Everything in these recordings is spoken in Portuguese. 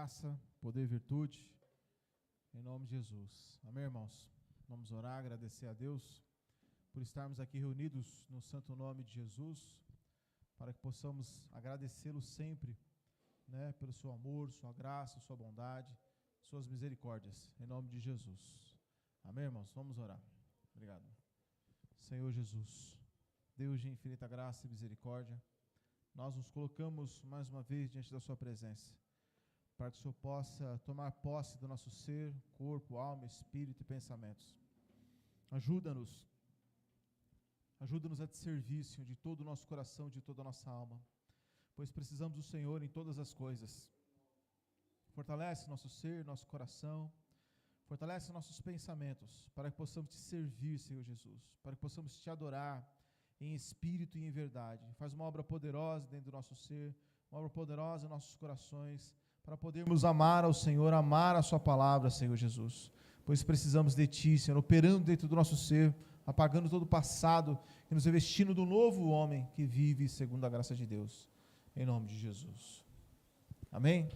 graça, poder e virtude, em nome de Jesus. Amém, irmãos? Vamos orar, agradecer a Deus por estarmos aqui reunidos no santo nome de Jesus, para que possamos agradecê-lo sempre, né, pelo seu amor, sua graça, sua bondade, suas misericórdias, em nome de Jesus. Amém, irmãos? Vamos orar. Obrigado. Senhor Jesus, Deus de infinita graça e misericórdia, nós nos colocamos mais uma vez diante da sua presença, para que o Senhor possa tomar posse do nosso ser, corpo, alma, espírito e pensamentos. Ajuda-nos a te servir, Senhor, de todo o nosso coração, de toda a nossa alma, pois precisamos do Senhor em todas as coisas. Fortalece nosso ser, nosso coração, fortalece nossos pensamentos, para que possamos te servir, Senhor Jesus, para que possamos te adorar em espírito e em verdade. Faz uma obra poderosa dentro do nosso ser, uma obra poderosa em nossos corações, para podermos amar ao Senhor, amar a sua palavra, Senhor Jesus, pois precisamos de ti, Senhor, operando dentro do nosso ser, apagando todo o passado e nos revestindo do novo homem que vive segundo a graça de Deus, em nome de Jesus. Amém?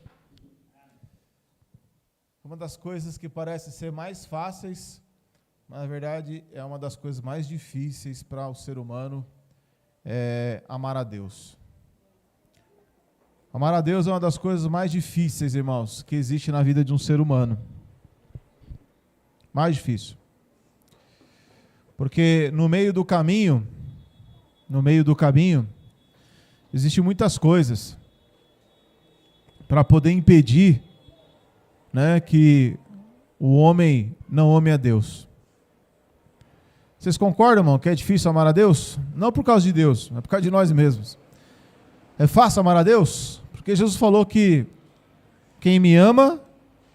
Uma das coisas que parece ser mais fáceis, mas na verdade é uma das coisas mais difíceis para o ser humano, é amar a Deus. Amar a Deus é uma das coisas mais difíceis, irmãos, que existe na vida de um ser humano. Mais difícil. Porque no meio do caminho, existem muitas coisas para poder impedir, né, que o homem não ame a Deus. Vocês concordam, irmão, que é difícil amar a Deus? Não por causa de Deus, mas por causa de nós mesmos. É fácil amar a Deus? Porque Jesus falou que quem me ama,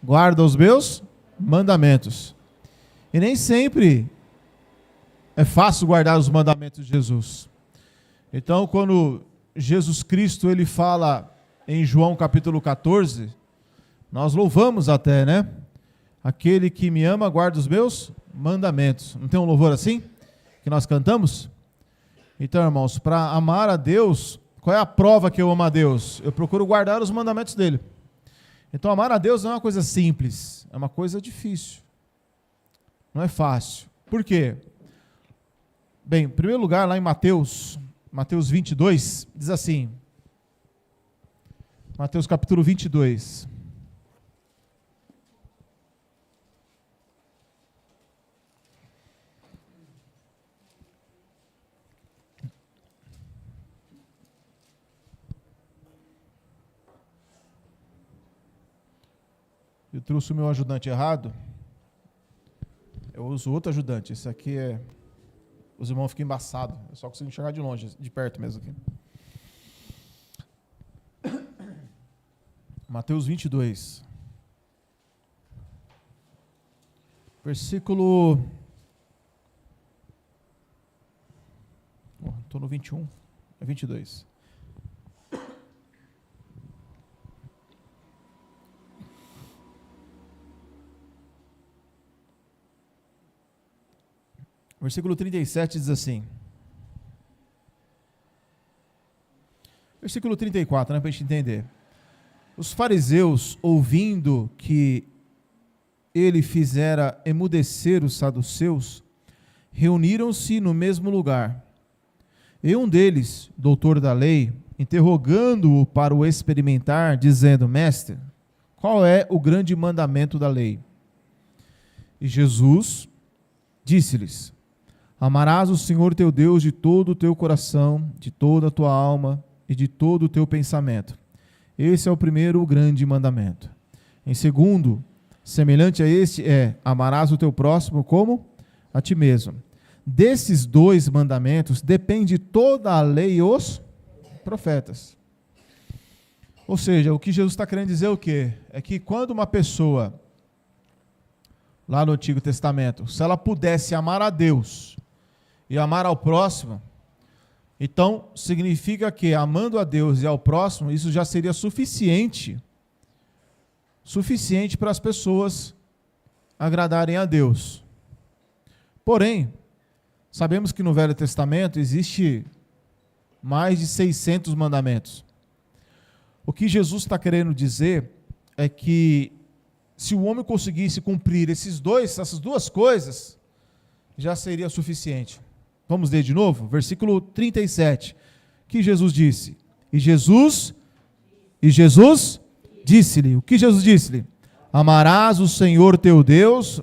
guarda os meus mandamentos. E nem sempre é fácil guardar os mandamentos de Jesus. Então, quando Jesus Cristo ele fala em João capítulo 14, nós louvamos até, né? Aquele que me ama, guarda os meus mandamentos. Não tem um louvor assim? Que nós cantamos? Então, irmãos, para amar a Deus, qual é a prova que eu amo a Deus? Eu procuro guardar os mandamentos dele. Então, amar a Deus não é uma coisa simples, é uma coisa difícil. Não é fácil. Por quê? Bem, em primeiro lugar, lá em Mateus 22, diz assim, Mateus capítulo 22. Eu trouxe o meu ajudante errado. Eu uso outro ajudante. Esse aqui é... Os irmãos ficam embaçados. Eu só consigo enxergar de longe, de perto mesmo aqui. Mateus 22. Versículo... Estou no 21. É 22. Versículo 37 diz assim. Versículo 34, né, para a gente entender. Os fariseus, ouvindo que ele fizera emudecer os saduceus, reuniram-se no mesmo lugar. E um deles, doutor da lei, interrogando-o para o experimentar, dizendo: Mestre, qual é o grande mandamento da lei? E Jesus disse-lhes: Amarás o Senhor teu Deus de todo o teu coração, de toda a tua alma e de todo o teu pensamento. Esse é o primeiro grande mandamento. Em segundo, semelhante a este é: amarás o teu próximo como a ti mesmo. Desses dois mandamentos depende toda a lei e os profetas. Ou seja, o que Jesus está querendo dizer é o quê? É que quando uma pessoa, lá no Antigo Testamento, se ela pudesse amar a Deus e amar ao próximo, então significa que amando a Deus e ao próximo, isso já seria suficiente para as pessoas agradarem a Deus. Porém, sabemos que no Velho Testamento existe mais de 600 mandamentos. O que Jesus está querendo dizer é que se o homem conseguisse cumprir essas duas coisas, já seria suficiente. Vamos ler de novo? Versículo 37, que Jesus disse. E Jesus disse-lhe, o que Jesus disse-lhe? Amarás o Senhor teu Deus.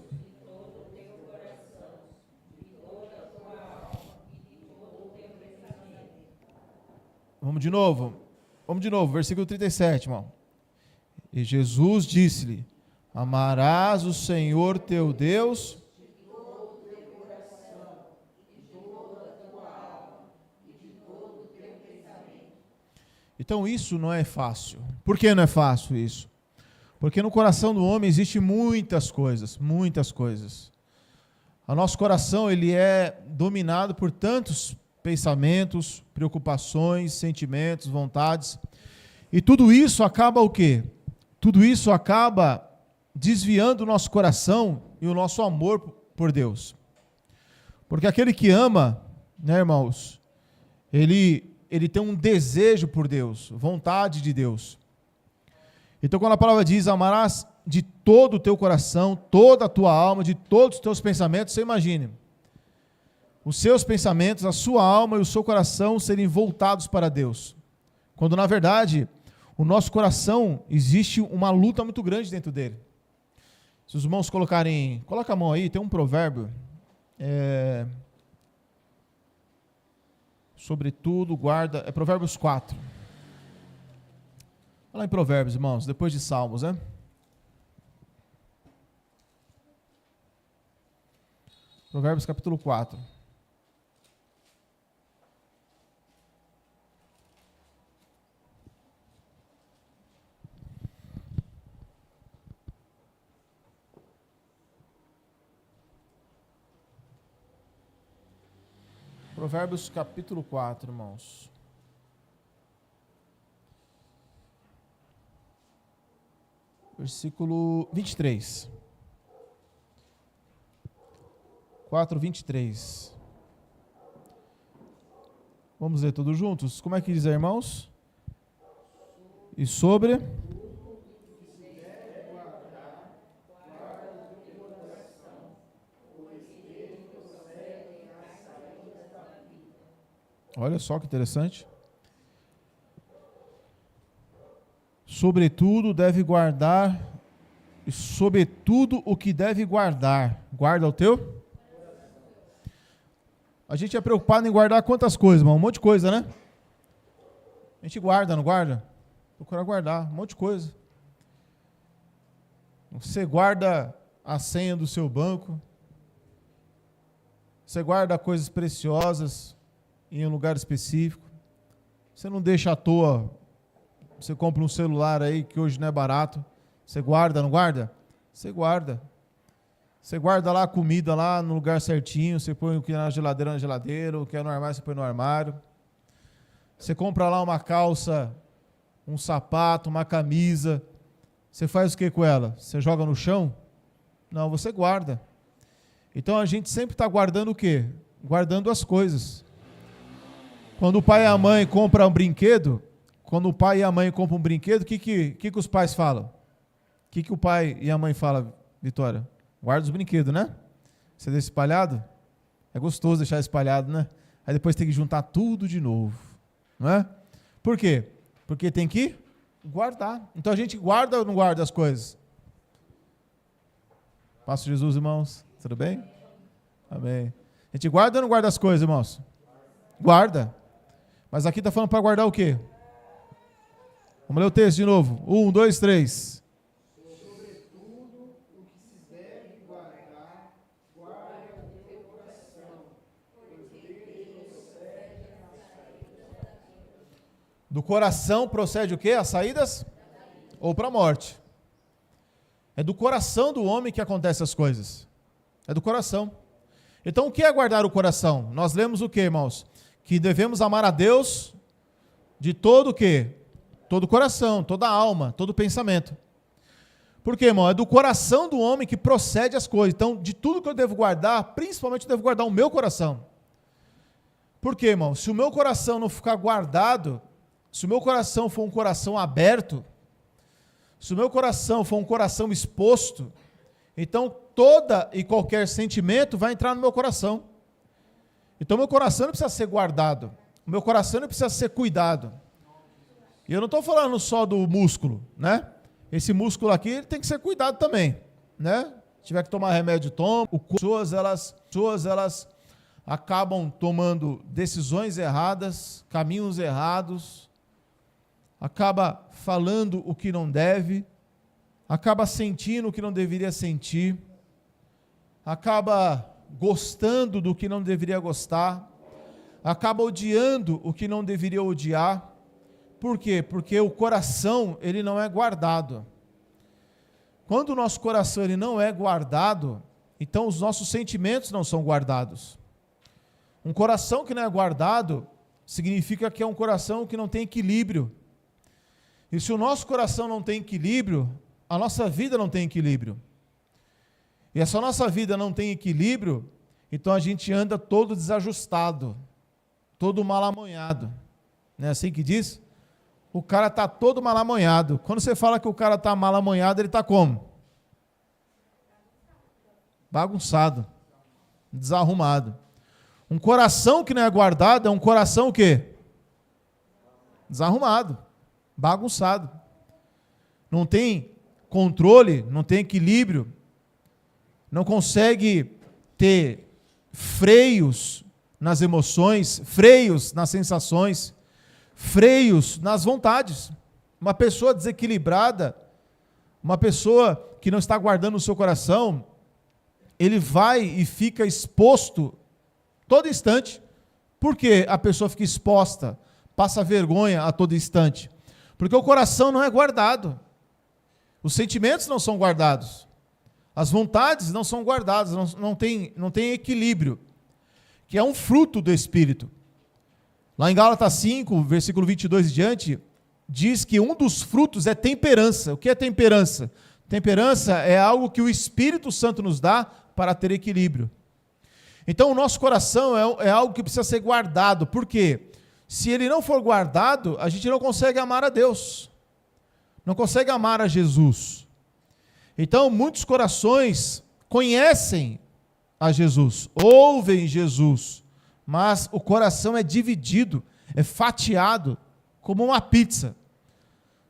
Vamos de novo, versículo 37, irmão. E Jesus disse-lhe, amarás o Senhor teu Deus de todo o teu coração, e de toda a tua alma, e de todo o teu pensamento. Então isso não é fácil. Por que não é fácil isso? Porque no coração do homem existem muitas coisas. O nosso coração, ele é dominado por tantos pensamentos, preocupações, sentimentos, vontades. E tudo isso acaba o quê? Tudo isso acaba desviando o nosso coração e o nosso amor por Deus. Porque aquele que ama, né, irmãos, ele tem um desejo por Deus, vontade de Deus. Então, quando a palavra diz, amarás de todo o teu coração, toda a tua alma, de todos os teus pensamentos, você imagine, os seus pensamentos, a sua alma e o seu coração serem voltados para Deus. Quando, na verdade, o nosso coração, existe uma luta muito grande dentro dele. Se os irmãos colocarem, coloca a mão aí, tem um provérbio, sobretudo guarda, é Provérbios 4. Olha lá em Provérbios, irmãos, depois de Salmos, né? Provérbios capítulo 4. Provérbios capítulo 4, irmãos. Versículo 23. 4, 23. Vamos ler todos juntos? Como é que diz aí, irmãos? E sobre... Olha só que interessante. Sobretudo deve guardar, e sobretudo o que deve guardar. Guarda o teu? A gente é preocupado em guardar quantas coisas, irmão? Um monte de coisa, né? A gente guarda, não guarda? Procura guardar, um monte de coisa. Você guarda a senha do seu banco. Você guarda coisas preciosas em um lugar específico. Você não deixa à toa. Você compra um celular aí que hoje não é barato. Você guarda, não guarda? Você guarda. Você guarda lá a comida lá no lugar certinho. Você põe o que é na geladeira, o que é no armário, você põe no armário. Você compra lá uma calça, um sapato, uma camisa. Você faz o que com ela? Você joga no chão? Não, você guarda. Então a gente sempre está guardando o quê? Guardando as coisas. Quando o pai e a mãe compram um brinquedo, o que os pais falam? O que o pai e a mãe falam, Vitória? Guarda os brinquedos, né? Você deixa espalhado? É gostoso deixar espalhado, né? Aí depois tem que juntar tudo de novo, não é? Por quê? Porque tem que guardar. Então a gente guarda ou não guarda as coisas? Paz de Jesus, irmãos. Tudo bem? Amém. A gente guarda ou não guarda as coisas, irmãos? Guarda. Mas aqui está falando para guardar o quê? Vamos ler o texto de novo. 1, 2, 3. Sobretudo o que se deve guardar, guarda o teu coração, porque dele procede as saídas. Do coração procede o quê? As saídas? Ou para a morte. É do coração do homem que acontecem as coisas. É do coração. Então o que é guardar o coração? Nós lemos o quê, irmãos? Que devemos amar a Deus de todo o quê? Todo o coração, toda a alma, todo o pensamento. Por quê, irmão? É do coração do homem que procede as coisas. Então, de tudo que eu devo guardar, principalmente eu devo guardar o meu coração. Por quê, irmão? Se o meu coração não ficar guardado, se o meu coração for um coração aberto, Se o meu coração for um coração exposto, então toda e qualquer sentimento vai entrar no meu coração. Então meu coração não precisa ser guardado. O meu coração não precisa ser cuidado. E eu não estou falando só do músculo, né? Esse músculo aqui ele tem que ser cuidado também, né? Se tiver que tomar remédio, toma. As pessoas elas acabam tomando decisões erradas, caminhos errados, acaba falando o que não deve, acaba sentindo o que não deveria sentir, acaba gostando do que não deveria gostar, acaba odiando o que não deveria odiar. Por quê? Porque o coração, ele não é guardado. Quando o nosso coração ele não é guardado, então os nossos sentimentos não são guardados. Um coração que não é guardado, significa que é um coração que não tem equilíbrio. E se o nosso coração não tem equilíbrio, a nossa vida não tem equilíbrio. E se a nossa vida não tem equilíbrio, então a gente anda todo desajustado, todo mal-amanhado. Não é assim que diz? O cara está todo mal-amanhado. Quando você fala que o cara está mal-amanhado, ele está como? Bagunçado, desarrumado. Um coração que não é guardado é um coração o quê? Desarrumado, bagunçado. Não tem controle, não tem equilíbrio, não consegue ter freios nas emoções, freios nas sensações, freios nas vontades. Uma pessoa desequilibrada, uma pessoa que não está guardando o seu coração, ele vai e fica exposto todo instante. Por que a pessoa fica exposta, passa vergonha a todo instante? Porque o coração não é guardado. Os sentimentos não são guardados. As vontades não são guardadas, não tem equilíbrio, que é um fruto do Espírito. Lá em Gálatas 5, versículo 22 e diante, diz que um dos frutos é temperança. O que é temperança? Temperança é algo que o Espírito Santo nos dá para ter equilíbrio. Então o nosso coração é algo que precisa ser guardado. Por quê? Se ele não for guardado, a gente não consegue amar a Deus. Não consegue amar a Jesus. Então muitos corações conhecem a Jesus, ouvem Jesus, mas o coração é dividido, é fatiado, como uma pizza.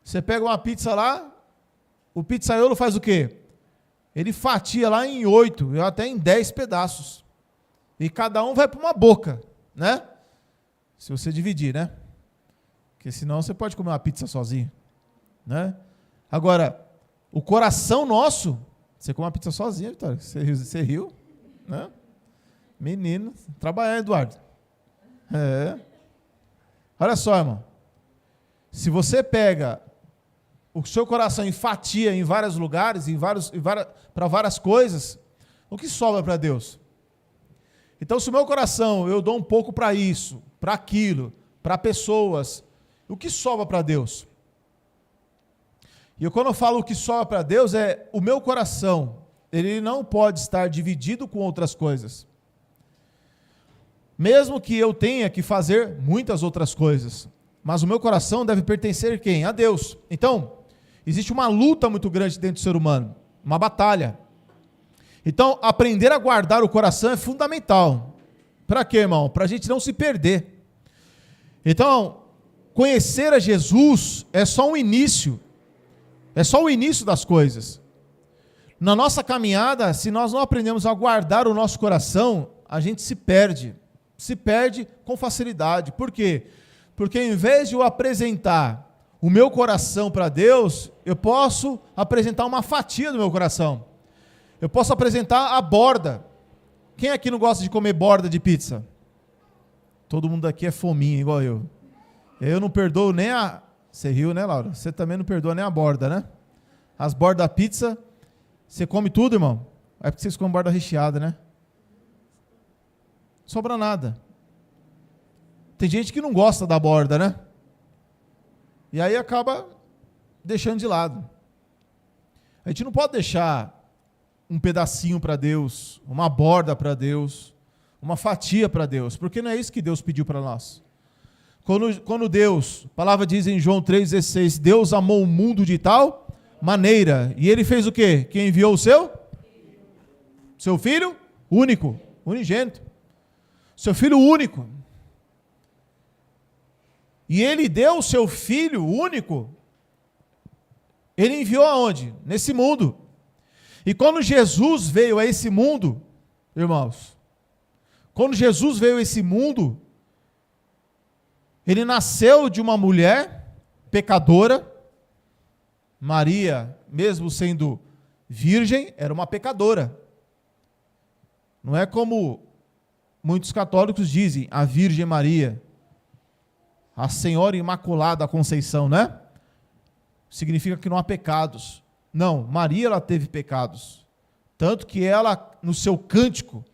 Você pega uma pizza lá, o pizzaiolo faz o quê? Ele fatia lá em 8, ou até em 10 pedaços. E cada um vai para uma boca, né? Se você dividir, né? Porque senão você pode comer uma pizza sozinho, né? Agora, o coração nosso, você come uma pizza sozinho, Vitória, você riu, né? Menino, trabalhar, Eduardo. Olha só, irmão. Se você pega o seu coração e fatia em vários lugares, para várias coisas, o que sobra para Deus? Então, se o meu coração eu dou um pouco para isso, para aquilo, para pessoas, o que sobra para Deus? E quando eu falo o que sobra para Deus, é o meu coração, ele não pode estar dividido com outras coisas. Mesmo que eu tenha que fazer muitas outras coisas, mas o meu coração deve pertencer a quem? A Deus. Então, existe uma luta muito grande dentro do ser humano, uma batalha. Então, aprender a guardar o coração é fundamental. Para quê, irmão? Para a gente não se perder. Então, conhecer a Jesus é só um início. É só o início das coisas. Na nossa caminhada, se nós não aprendemos a guardar o nosso coração, a gente se perde. Se perde com facilidade. Por quê? Porque em vez de eu apresentar o meu coração para Deus, eu posso apresentar uma fatia do meu coração. Eu posso apresentar a borda. Quem aqui não gosta de comer borda de pizza? Todo mundo aqui é fominha, igual eu. Eu não perdoo nem a... Você riu, né, Laura? Você também não perdoa nem a borda, né? As bordas da pizza, você come tudo, irmão? É porque vocês comem borda recheada, né? Não sobra nada. Tem gente que não gosta da borda, né? E aí acaba deixando de lado. A gente não pode deixar um pedacinho para Deus, uma borda para Deus, uma fatia para Deus, porque não é isso que Deus pediu para nós. Quando Deus, a palavra diz em João 3,16, Deus amou o mundo de tal maneira. E ele fez o quê? Que enviou o seu filho único, unigênito. Seu filho único. E ele deu o seu filho único, ele enviou aonde? Nesse mundo. E quando Jesus veio a esse mundo, irmãos, quando Jesus veio a esse mundo, ele nasceu de uma mulher pecadora. Maria, mesmo sendo virgem, era uma pecadora. Não é como muitos católicos dizem, a Virgem Maria, a Senhora Imaculada Conceição, né? Significa que não há pecados. Não, Maria, ela teve pecados. Tanto que ela, no seu cântico,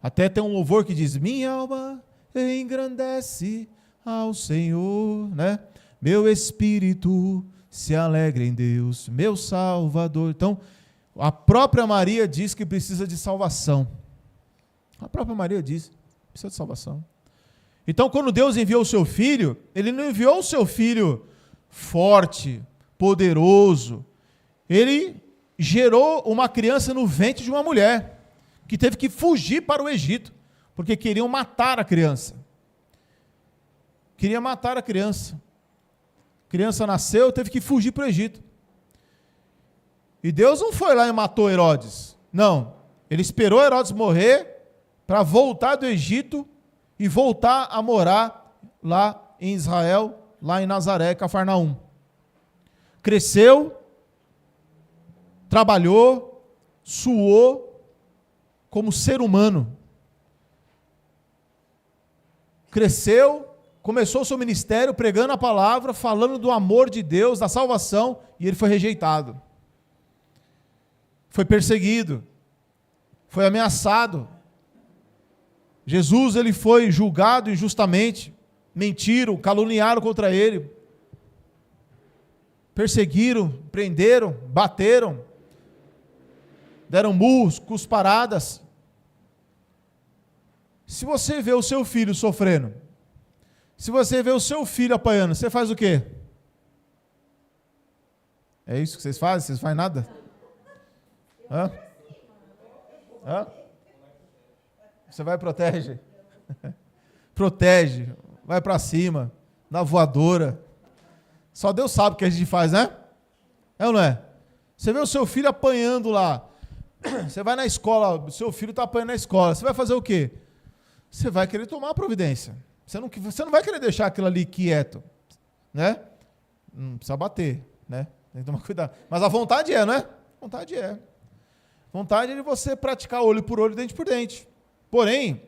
até tem um louvor que diz, minha alma engrandece ao Senhor, né? Meu espírito se alegra em Deus, meu Salvador. Então, a própria Maria diz que precisa de salvação. A própria Maria diz, precisa de salvação. Então, quando Deus enviou o seu filho, ele não enviou o seu filho forte, poderoso. Ele gerou uma criança no ventre de uma mulher, que teve que fugir para o Egito, porque queriam matar a criança. Queria matar a criança. A criança nasceu, teve que fugir para o Egito. E Deus não foi lá e matou Herodes. Não. Ele esperou Herodes morrer para voltar do Egito e voltar a morar lá em Israel, lá em Nazaré, Cafarnaum. Cresceu, trabalhou, suou como ser humano. Cresceu, começou o seu ministério pregando a palavra, falando do amor de Deus, da salvação, e ele foi rejeitado. Foi perseguido, foi ameaçado. Jesus, ele foi julgado injustamente, mentiram, caluniaram contra ele, perseguiram, prenderam, bateram, deram murros, cusparadas. Se você vê o seu filho sofrendo, se você vê o seu filho apanhando, você faz o quê? É isso que vocês fazem? Vocês fazem nada? Hã? Hã? Você vai e protege? Protege, vai para cima, na voadora. Só Deus sabe o que a gente faz, né? É ou não é? Você vê o seu filho apanhando lá. Você vai na escola, seu filho está apanhando na escola. Você vai fazer o quê? Você vai querer tomar a providência. Você não vai querer deixar aquilo ali quieto, né? Não precisa bater, né? Tem que tomar cuidado. Mas a vontade é, não é? Vontade é. Vontade é de você praticar olho por olho, dente por dente. Porém,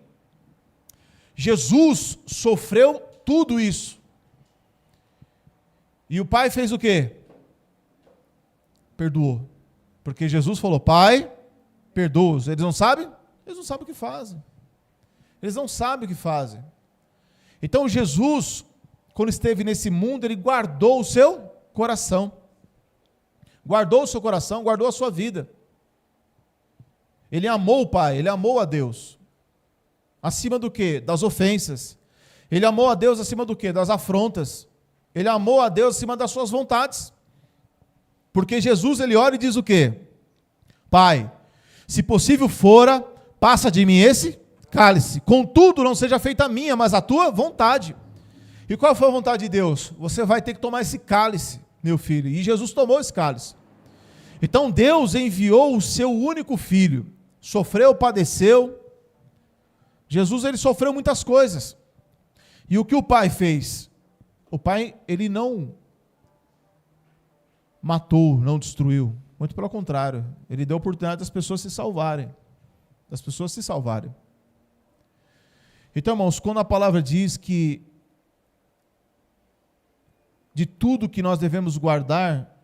Jesus sofreu tudo isso. E o Pai fez o quê? Perdoou. Porque Jesus falou, Pai, perdoa-os. Eles não sabem? Eles não sabem o que fazem. Eles não sabem o que fazem. Então Jesus, quando esteve nesse mundo, ele guardou o seu coração. Guardou o seu coração, guardou a sua vida. Ele amou o Pai, ele amou a Deus. Acima do quê? Das ofensas. Ele amou a Deus acima do quê? Das afrontas. Ele amou a Deus acima das suas vontades. Porque Jesus, ele ora e diz o quê? Pai, se possível fora, passa de mim esse cálice. Contudo, não seja feita a minha, mas a tua vontade. E qual foi a vontade de Deus? Você vai ter que tomar esse cálice, meu filho. E Jesus tomou esse cálice. Então Deus enviou o seu único filho. Sofreu, padeceu. Jesus, ele sofreu muitas coisas. E o que o Pai fez? O Pai, ele não matou, não destruiu. Muito pelo contrário. Ele deu a oportunidade das pessoas se salvarem. Das pessoas se salvarem. Então, irmãos, quando a palavra diz que de tudo que nós devemos guardar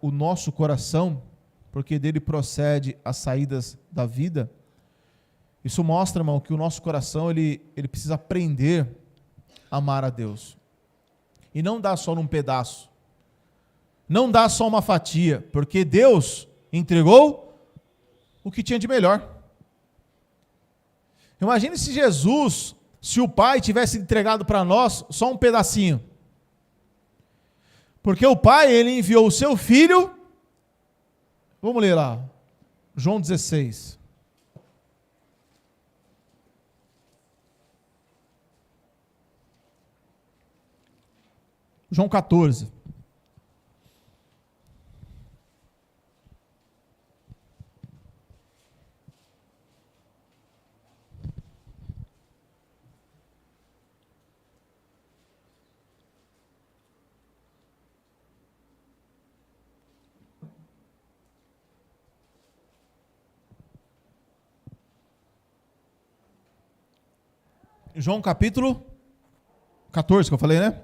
o nosso coração, porque dele procede as saídas da vida. Isso mostra, irmão, que o nosso coração, ele precisa aprender a amar a Deus. E não dá só num pedaço. Não dá só uma fatia, porque Deus entregou o que tinha de melhor. Imagine se Jesus, se o Pai tivesse entregado para nós só um pedacinho. Porque o Pai, ele enviou o seu Filho. Vamos ler lá. João 16. João 14. João capítulo 14, que eu falei, né?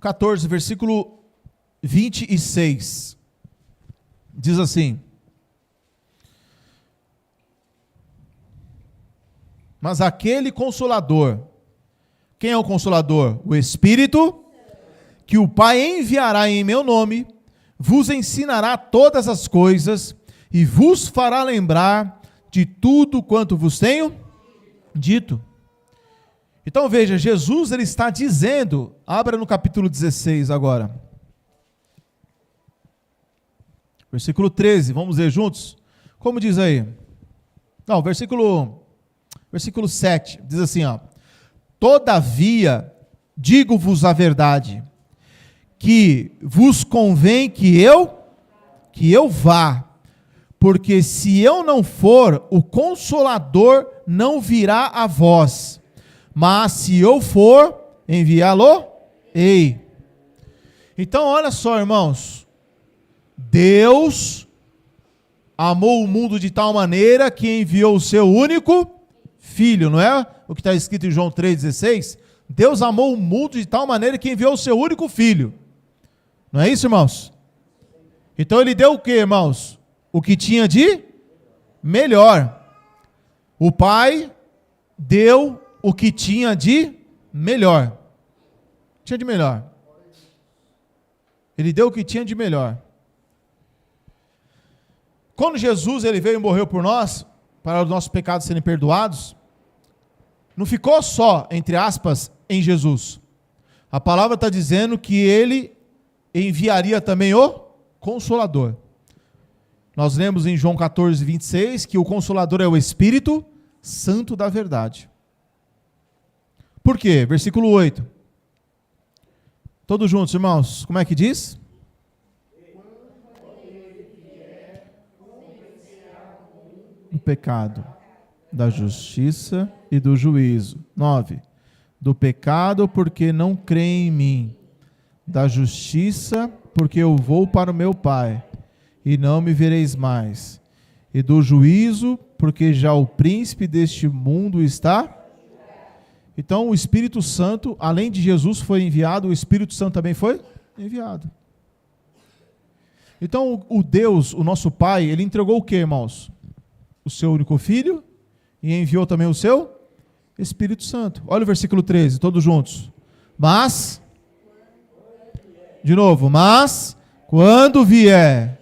14, versículo 26. Diz assim: mas aquele Consolador, quem é o Consolador? O Espírito, que o Pai enviará em meu nome, vos ensinará todas as coisas e vos fará lembrar de tudo quanto vos tenho dito. Então veja, Jesus ele está dizendo, abra no capítulo 16 agora. Versículo 13, vamos ler juntos? Como diz aí? Não, versículo 7, diz assim, ó: todavia, digo-vos a verdade, que vos convém que eu vá, porque se eu não for, o Consolador não virá a vós. Mas se eu for, enviá-lo-ei. Então, olha só, irmãos. Deus amou o mundo de tal maneira que enviou o seu único Filho, não é? O que está escrito em João 3,16. Deus amou o mundo de tal maneira que enviou o seu único Filho. Não é isso, irmãos? Então ele deu o que, irmãos? O que tinha de melhor. O Pai deu o que tinha de melhor. Tinha de melhor. Ele deu o que tinha de melhor. Quando Jesus ele veio e morreu por nós, para os nossos pecados serem perdoados, não ficou só, entre aspas, em Jesus. A palavra está dizendo que ele enviaria também o Consolador. Nós lemos em João 14, 26, que o Consolador é o Espírito Santo da verdade. Por quê? Versículo 8. Todos juntos, irmãos. Como é que diz? Do pecado, da justiça e do juízo. 9. Do pecado, porque não creem em mim. Da justiça, porque eu vou para o meu Pai, e não me vereis mais. E do juízo, porque já o príncipe deste mundo está. Então o Espírito Santo, além de Jesus foi enviado, o Espírito Santo também foi enviado. Então o Deus, o nosso Pai, ele entregou o que, irmãos? O seu único Filho e enviou também o seu Espírito Santo. Olha o versículo 13, todos juntos. Mas, de novo, mas, quando vier...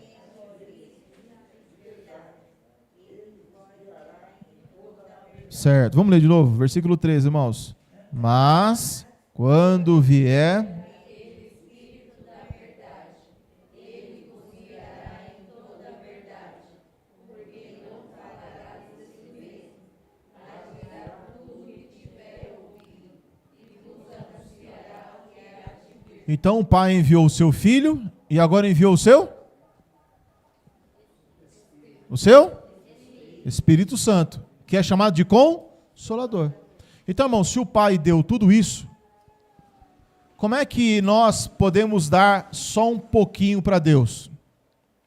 Certo, vamos ler de novo, versículo 13, irmãos. Mas, quando vier... Então o Pai enviou o seu Filho e agora enviou o seu? O seu? Espírito Santo, que é chamado de Consolador. Então, irmão, se o Pai deu tudo isso, como é que nós podemos dar só um pouquinho para Deus?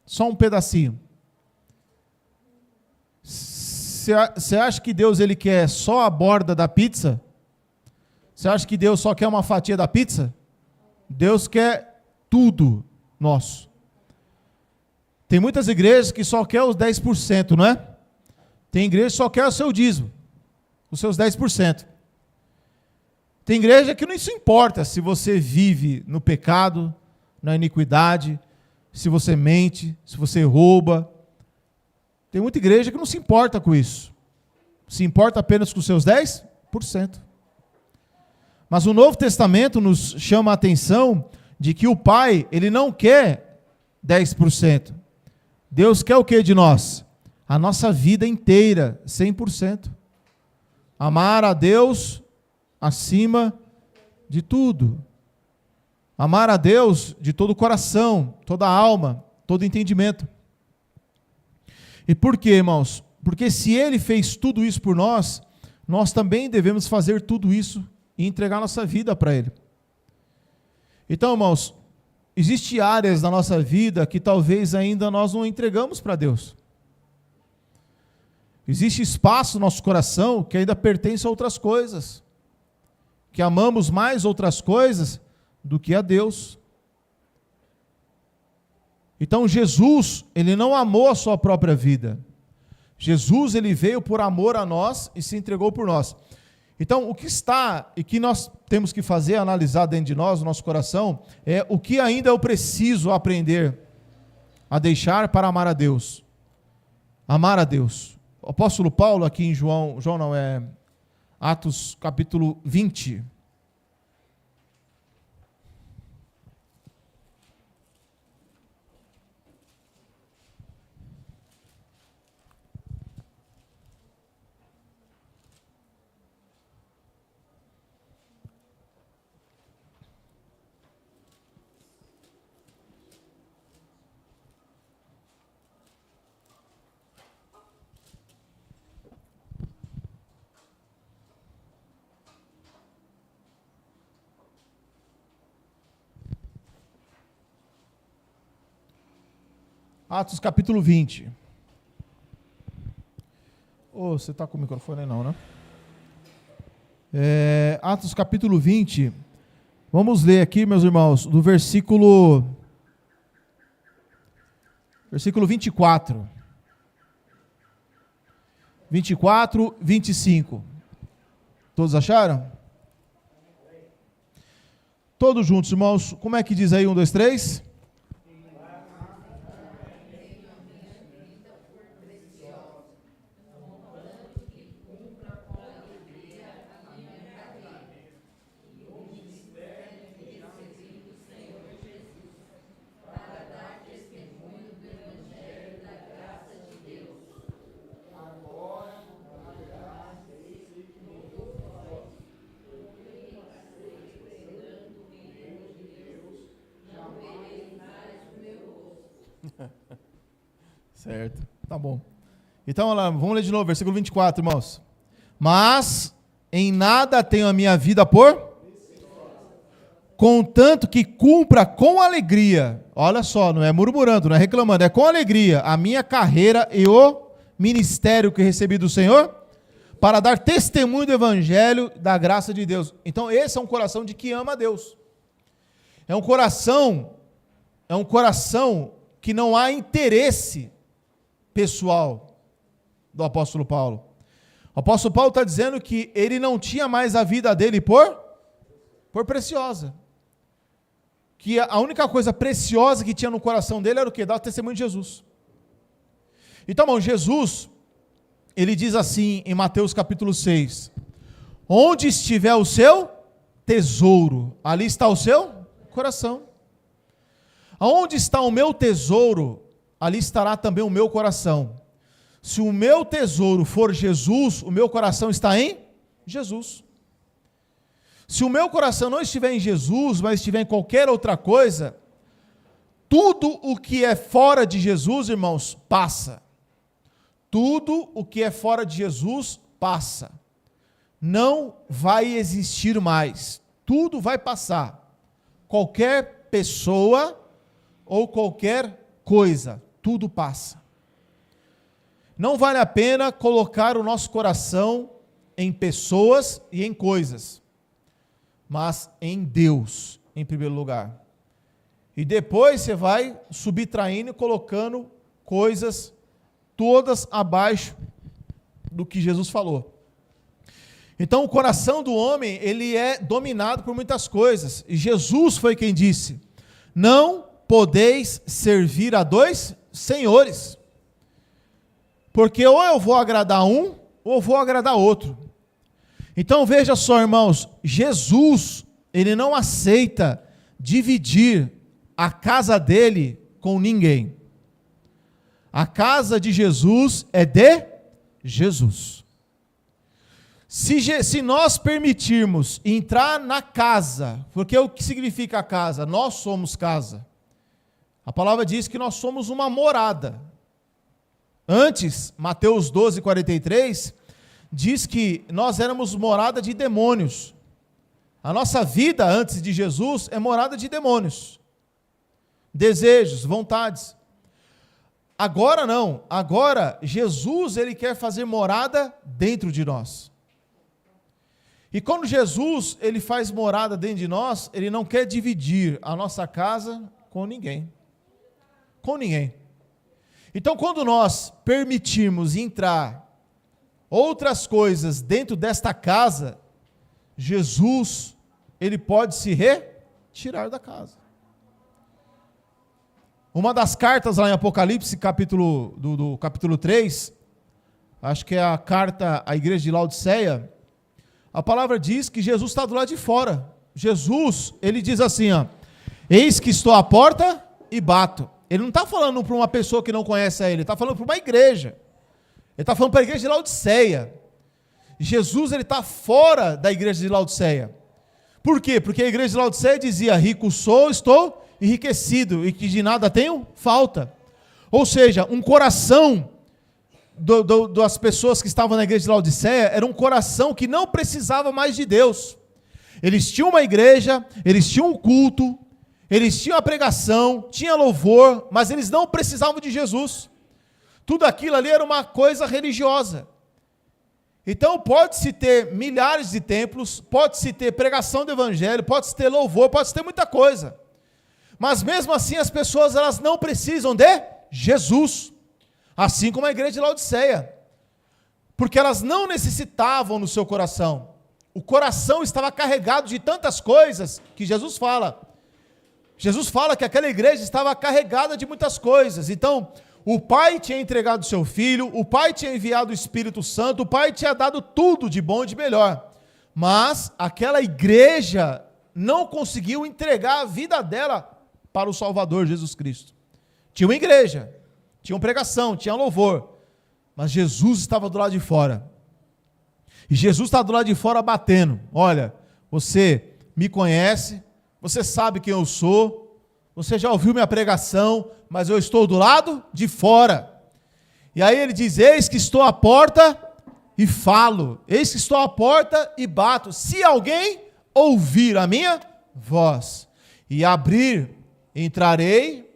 Só um pedacinho. Você acha que Deus ele quer só a borda da pizza? Você acha que Deus só quer uma fatia da pizza? Deus quer tudo nosso. Tem muitas igrejas que só quer os 10%, não é? Tem igreja que só quer o seu dízimo, os seus 10%. Tem igreja que não se importa se você vive no pecado, na iniquidade, se você mente, se você rouba. Tem muita igreja que não se importa com isso. Se importa apenas com os seus 10%. Mas o Novo Testamento nos chama a atenção de que o Pai, ele não quer 10%. Deus quer o que de nós? A nossa vida inteira, 100%. Amar a Deus acima de tudo. Amar a Deus de todo o coração, toda a alma, todo entendimento. E por quê, irmãos? Porque se Ele fez tudo isso por nós, nós também devemos fazer tudo isso e entregar nossa vida para Ele. Então, irmãos, existem áreas da nossa vida que talvez ainda nós não entregamos para Deus. Existe espaço no nosso coração que ainda pertence a outras coisas, que amamos mais outras coisas do que a Deus. Então Jesus, ele não amou a sua própria vida. Jesus, ele veio por amor a nós e se entregou por nós. Então, o que está e que nós temos que fazer, analisar dentro de nós, no nosso coração, é o que ainda eu preciso aprender a deixar para amar a Deus. Amar a Deus. O apóstolo Paulo, aqui em Atos capítulo 20. Atos capítulo 20. Você está com o microfone aí não, né? Atos capítulo 20. Vamos ler aqui, meus irmãos, do versículo 24. 24, 25. Todos acharam? Todos juntos, irmãos. Como é que diz aí? 1, 2, 3. Certo, tá bom. Então, vamos ler de novo, versículo 24, irmãos. Mas em nada tenho a minha vida por contanto que cumpra com alegria. Olha só, não é murmurando, não é reclamando, é com alegria a minha carreira e o ministério que recebi do Senhor para dar testemunho do evangelho da graça de Deus. Então, esse é um coração de que ama a Deus. É um coração que não há interesse pessoal do apóstolo Paulo. O apóstolo Paulo está dizendo que ele não tinha mais a vida dele por preciosa. Que a única coisa preciosa que tinha no coração dele era o quê? Dar o testemunho de Jesus. Então, irmão, Jesus, ele diz assim em Mateus capítulo 6, onde estiver o seu tesouro, ali está o seu coração. Aonde está o meu tesouro, ali estará também o meu coração. Se o meu tesouro for Jesus, o meu coração está em Jesus. Se o meu coração não estiver em Jesus, mas estiver em qualquer outra coisa, tudo o que é fora de Jesus, irmãos, passa. Tudo o que é fora de Jesus, passa. Não vai existir mais. Tudo vai passar. Qualquer pessoa ou qualquer coisa, tudo passa. Não vale a pena colocar o nosso coração em pessoas e em coisas, mas em Deus, em primeiro lugar. E depois você vai subtraindo e colocando coisas todas abaixo do que Jesus falou. Então o coração do homem, ele é dominado por muitas coisas. E Jesus foi quem disse, não podeis servir a dois senhores. Porque ou eu vou agradar um, ou eu vou agradar outro. Então veja só, irmãos, Jesus, ele não aceita dividir a casa dele com ninguém. A casa de Jesus é de Jesus. Se nós permitirmos entrar na casa, porque o que significa casa? Nós somos casa. A palavra diz que nós somos uma morada. Antes, Mateus 12, 43, diz que nós éramos morada de demônios. A nossa vida antes de Jesus é morada de demônios. Desejos, vontades. Agora não. Agora, Jesus, ele quer fazer morada dentro de nós. E quando Jesus, ele faz morada dentro de nós, ele não quer dividir a nossa casa com ninguém. Com ninguém. Então, quando nós permitirmos entrar outras coisas dentro desta casa, Jesus, ele pode se retirar da casa. Uma das cartas lá em Apocalipse, do capítulo 3, acho que é a carta à igreja de Laodiceia, a palavra diz que Jesus está do lado de fora. Jesus, ele diz assim, ó, eis que estou à porta e bato. Ele não está falando para uma pessoa que não conhece a ele, ele está falando para uma igreja. Ele está falando para a igreja de Laodiceia. Jesus, ele está fora da igreja de Laodiceia. Por quê? Porque a igreja de Laodiceia dizia, rico sou, estou enriquecido, e que de nada tenho falta. Ou seja, um coração das pessoas que estavam na igreja de Laodiceia era um coração que não precisava mais de Deus. Eles tinham uma igreja, eles tinham um culto, eles tinham a pregação, tinha louvor, mas eles não precisavam de Jesus. Tudo aquilo ali era uma coisa religiosa. Então pode-se ter milhares de templos, pode-se ter pregação do evangelho, pode-se ter louvor, pode-se ter muita coisa. Mas mesmo assim as pessoas, elas não precisam de Jesus. Assim como a igreja de Laodiceia. Porque elas não necessitavam no seu coração. O coração estava carregado de tantas coisas que Jesus fala. Jesus fala que aquela igreja estava carregada de muitas coisas. Então, o Pai tinha entregado o seu Filho, o Pai tinha enviado o Espírito Santo, o Pai tinha dado tudo de bom e de melhor. Mas aquela igreja não conseguiu entregar a vida dela para o Salvador Jesus Cristo. Tinha uma igreja, tinha uma pregação, tinha louvor, mas Jesus estava do lado de fora. E Jesus está do lado de fora batendo. Olha, você me conhece, você sabe quem eu sou, você já ouviu minha pregação, mas eu estou do lado de fora. E aí ele diz, eis que estou à porta e falo, eis que estou à porta e bato. Se alguém ouvir a minha voz e abrir, entrarei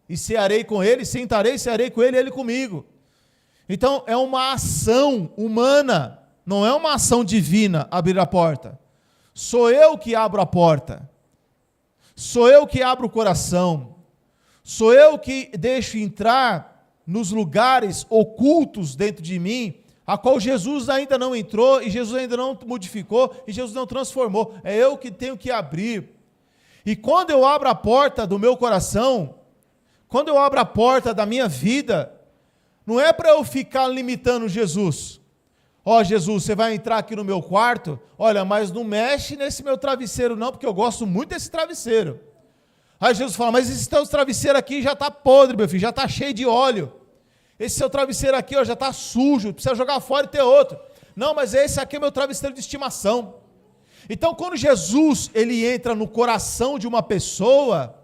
e cearei com ele, sentarei e cearei com ele e ele comigo. Então é uma ação humana, não é uma ação divina abrir a porta. Sou eu que abro a porta. Sou eu que abro o coração. Sou eu que deixo entrar nos lugares ocultos dentro de mim, a qual Jesus ainda não entrou, e Jesus ainda não modificou, e Jesus não transformou. É eu que tenho que abrir. E quando eu abro a porta do meu coração, quando eu abro a porta da minha vida, não é para eu ficar limitando Jesus. Ó, Jesus, você vai entrar aqui no meu quarto, olha, mas não mexe nesse meu travesseiro não, porque eu gosto muito desse travesseiro. Aí Jesus fala, mas esse teu travesseiro aqui já está podre, meu filho, já está cheio de óleo. Esse seu travesseiro aqui ó, já está sujo, precisa jogar fora e ter outro. Não, mas esse aqui é meu travesseiro de estimação. Então, quando Jesus ele entra no coração de uma pessoa,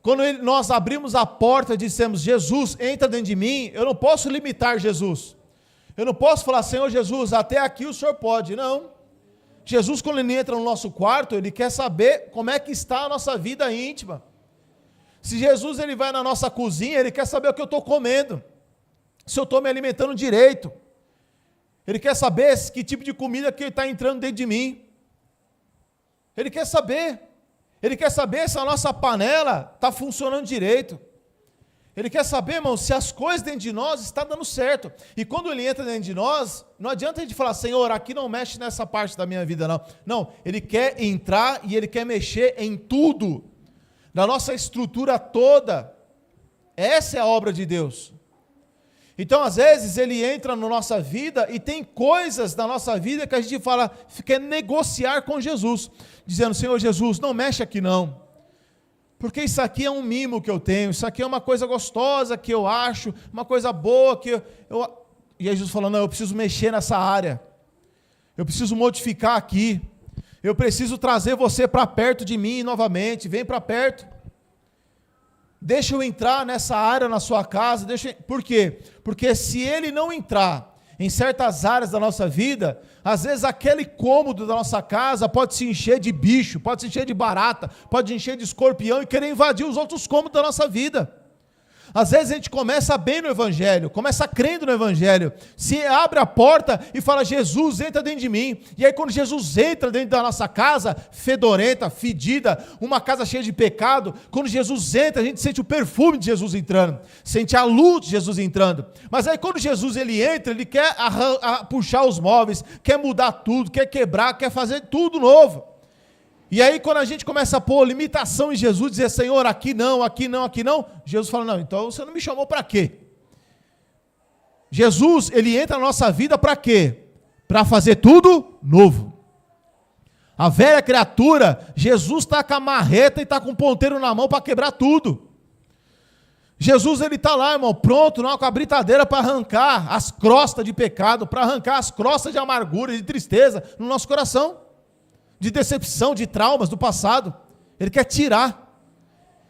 quando nós abrimos a porta e dissemos, Jesus, entra dentro de mim, eu não posso limitar Jesus. Eu não posso falar, Senhor Jesus, até aqui o Senhor pode. Não. Jesus, quando ele entra no nosso quarto, ele quer saber como é que está a nossa vida íntima. Se Jesus ele vai na nossa cozinha, ele quer saber o que eu estou comendo. Se eu estou me alimentando direito. Ele quer saber que tipo de comida que está entrando dentro de mim. Ele quer saber. Ele quer saber se a nossa panela está funcionando direito. Ele quer saber, irmão, se as coisas dentro de nós estão dando certo. E quando ele entra dentro de nós, não adianta a gente falar, Senhor, aqui não mexe nessa parte da minha vida, não. Não, ele quer entrar e ele quer mexer em tudo. Na nossa estrutura toda. Essa é a obra de Deus. Então, às vezes, ele entra na nossa vida e tem coisas na nossa vida que a gente fala, quer negociar com Jesus, dizendo, Senhor Jesus, não mexe aqui não, porque isso aqui é um mimo que eu tenho, isso aqui é uma coisa gostosa que eu acho, uma coisa boa que eu... E aí Jesus falou, não, eu preciso mexer nessa área, eu preciso modificar aqui, eu preciso trazer você para perto de mim novamente, vem para perto. Deixa eu entrar nessa área na sua casa, por quê? Porque se ele não entrar em certas áreas da nossa vida, às vezes aquele cômodo da nossa casa pode se encher de bicho, pode se encher de barata, pode encher de escorpião e querer invadir os outros cômodos da nossa vida. Às vezes a gente começa bem no Evangelho, começa crendo no Evangelho, se abre a porta e fala, Jesus, entra dentro de mim, e aí quando Jesus entra dentro da nossa casa, fedorenta, fedida, uma casa cheia de pecado, quando Jesus entra, a gente sente o perfume de Jesus entrando, sente a luz de Jesus entrando, mas aí quando Jesus ele entra, ele quer puxar os móveis, quer mudar tudo, quer quebrar, quer fazer tudo novo. E aí quando a gente começa a pôr limitação em Jesus, dizer, Senhor, aqui não, aqui não, aqui não, Jesus fala, não, então você não me chamou para quê? Jesus, ele entra na nossa vida para quê? Para fazer tudo novo. A velha criatura, Jesus está com a marreta e está com o ponteiro na mão para quebrar tudo. Jesus, ele está lá, irmão, pronto, não, com a britadeira para arrancar as crostas de pecado, para arrancar as crostas de amargura, de tristeza no nosso coração. De decepção, de traumas do passado, ele quer tirar.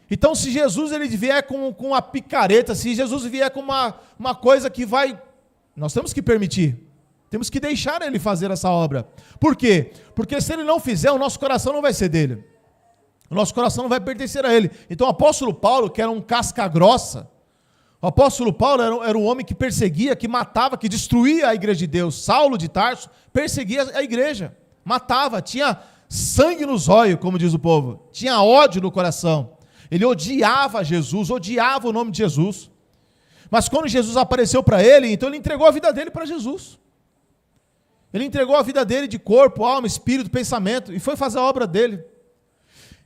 Então se Jesus ele vier com a picareta, se Jesus vier com uma coisa que vai, nós temos que permitir, temos que deixar ele fazer essa obra. Por quê? Porque se ele não fizer, o nosso coração não vai ser dele, o nosso coração não vai pertencer a ele. Então o apóstolo Paulo, que era um casca grossa, o apóstolo Paulo era um homem que perseguia, que matava, que destruía a igreja de Deus. Saulo de Tarso perseguia a igreja, matava, tinha sangue nos olhos, como diz o povo, tinha ódio no coração, ele odiava Jesus, odiava o nome de Jesus, mas quando Jesus apareceu para ele, então ele entregou a vida dele para Jesus, ele entregou a vida dele de corpo, alma, espírito, pensamento, e foi fazer a obra dele.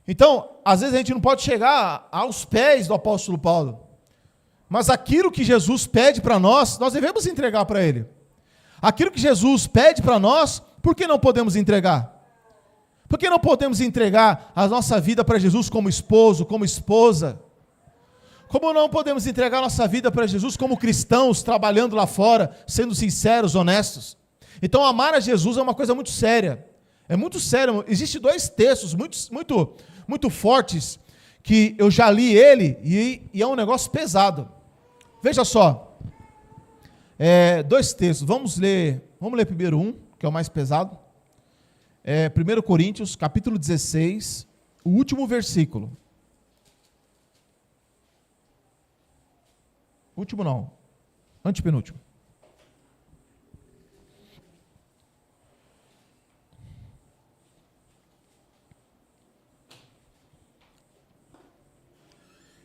Então, às vezes a gente não pode chegar aos pés do apóstolo Paulo, mas aquilo que Jesus pede para nós devemos entregar para ele. Aquilo que Jesus pede para nós, por que não podemos entregar? Por que não podemos entregar a nossa vida para Jesus como esposo, como esposa? Como não podemos entregar a nossa vida para Jesus como cristãos, trabalhando lá fora, sendo sinceros, honestos? Então amar a Jesus é uma coisa muito séria. É muito sério. Existem dois textos muito fortes, que eu já li ele, e é um negócio pesado. Veja só. Dois textos. Vamos ler primeiro um, que é o mais pesado. 1 Coríntios, capítulo 16, o último versículo. Último não, antepenúltimo.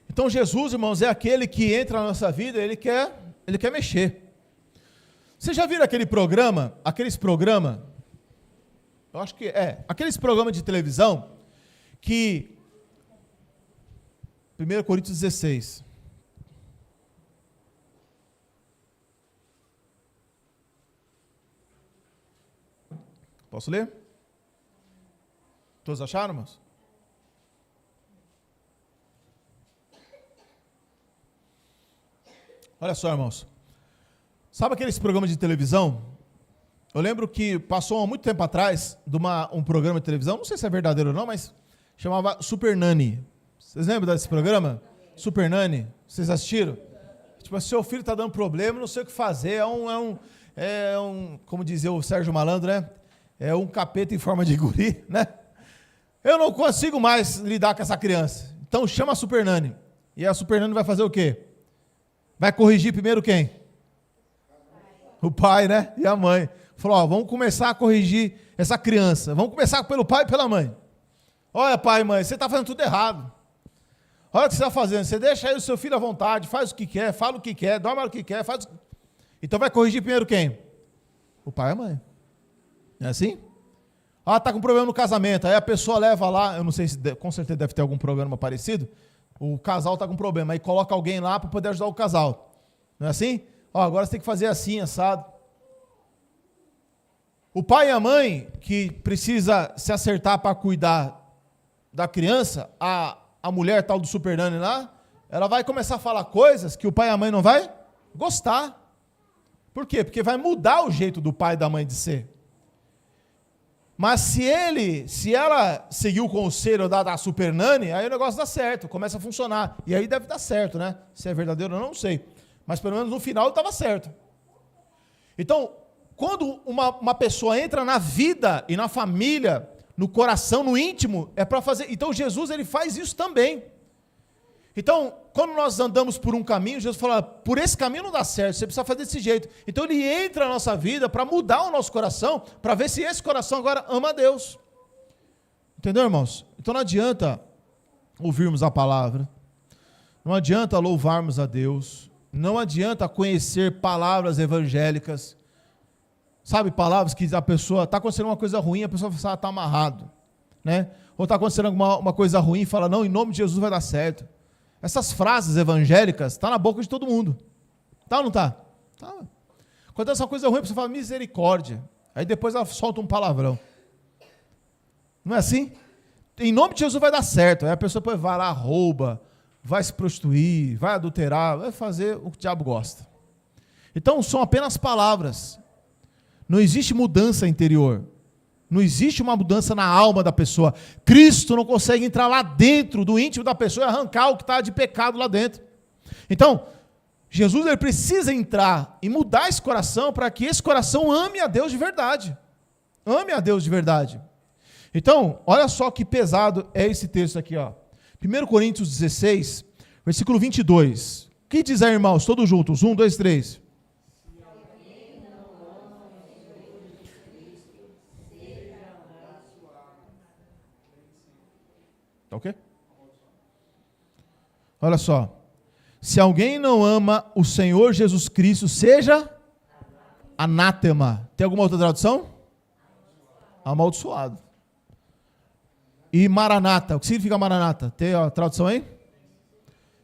Então Jesus, irmãos, é aquele que entra na nossa vida, ele quer mexer. Vocês já viram aqueles programas, eu acho que aqueles programas de televisão, que, 1 Coríntios 16, posso ler? Todos acharam, irmãos? Olha só, irmãos, sabe aqueles programas de televisão? Eu lembro que passou há muito tempo atrás um programa de televisão, não sei se é verdadeiro ou não, mas chamava Super Nanny. Vocês lembram desse programa? Super Nanny? Vocês assistiram? Tipo, seu filho está dando problema, não sei o que fazer, como dizia o Sérgio Malandro, né? É um capeta em forma de guri, né? Eu não consigo mais lidar com essa criança. Então chama a Super Nanny. E a Super Nanny vai fazer o quê? Vai corrigir primeiro quem? O pai, né? E a mãe. Falou, vamos começar a corrigir essa criança. Vamos começar pelo pai e pela mãe. Olha, pai e mãe, você está fazendo tudo errado. Olha o que você está fazendo. Você deixa aí o seu filho à vontade, faz o que quer, fala o que quer, dorme o que quer, faz. Então vai corrigir primeiro quem? O pai e a mãe. Não é assim? Está com problema no casamento. Aí a pessoa leva lá, eu não sei se com certeza deve ter algum programa parecido. O casal está com problema. Aí coloca alguém lá para poder ajudar o casal. Não é assim? Ó, agora você tem que fazer assim, assado. O pai e a mãe que precisa se acertar para cuidar da criança, a mulher tal do Super Nani lá, ela vai começar a falar coisas que o pai e a mãe não vai gostar. Por quê? Porque vai mudar o jeito do pai e da mãe de ser. Mas se ela seguir o conselho da Super Nani, aí o negócio dá certo, começa a funcionar. E aí deve dar certo, né? Se é verdadeiro ou não sei. Mas pelo menos no final estava certo. Então, quando uma pessoa entra na vida e na família, no coração, no íntimo, é para fazer. Então Jesus, ele faz isso também. Então, quando nós andamos por um caminho, Jesus fala, por esse caminho não dá certo, você precisa fazer desse jeito. Então ele entra na nossa vida para mudar o nosso coração, para ver se esse coração agora ama a Deus. Entendeu, irmãos? Então não adianta ouvirmos a palavra, não adianta louvarmos a Deus, não adianta conhecer palavras evangélicas, sabe, palavras que a pessoa, está acontecendo uma coisa ruim, a pessoa fala, está amarrado, né? Ou está acontecendo uma coisa ruim e fala, não, em nome de Jesus vai dar certo. Essas frases evangélicas estão na boca de todo mundo. Tá ou não tá? Tá. Quando é essa coisa ruim, você fala misericórdia. Aí depois ela solta um palavrão. Não é assim? Em nome de Jesus vai dar certo. Aí a pessoa depois vai lá, rouba, vai se prostituir, vai adulterar, vai fazer o que o diabo gosta. Então são apenas palavras. Não existe mudança interior. Não existe uma mudança na alma da pessoa. Cristo não consegue entrar lá dentro do íntimo da pessoa e arrancar o que está de pecado lá dentro. Então, Jesus ele precisa entrar e mudar esse coração para que esse coração ame a Deus de verdade. Ame a Deus de verdade. Então, olha só que pesado é esse texto aqui, ó. 1 Coríntios 16, versículo 22. O que diz aí, irmãos? Todos juntos. 1, 2, 3. Tá ok? Olha só. Se alguém não ama o Senhor Jesus Cristo, seja anátema. Tem alguma outra tradução? Amaldiçoado. E maranata. O que significa maranata? Tem a tradução aí?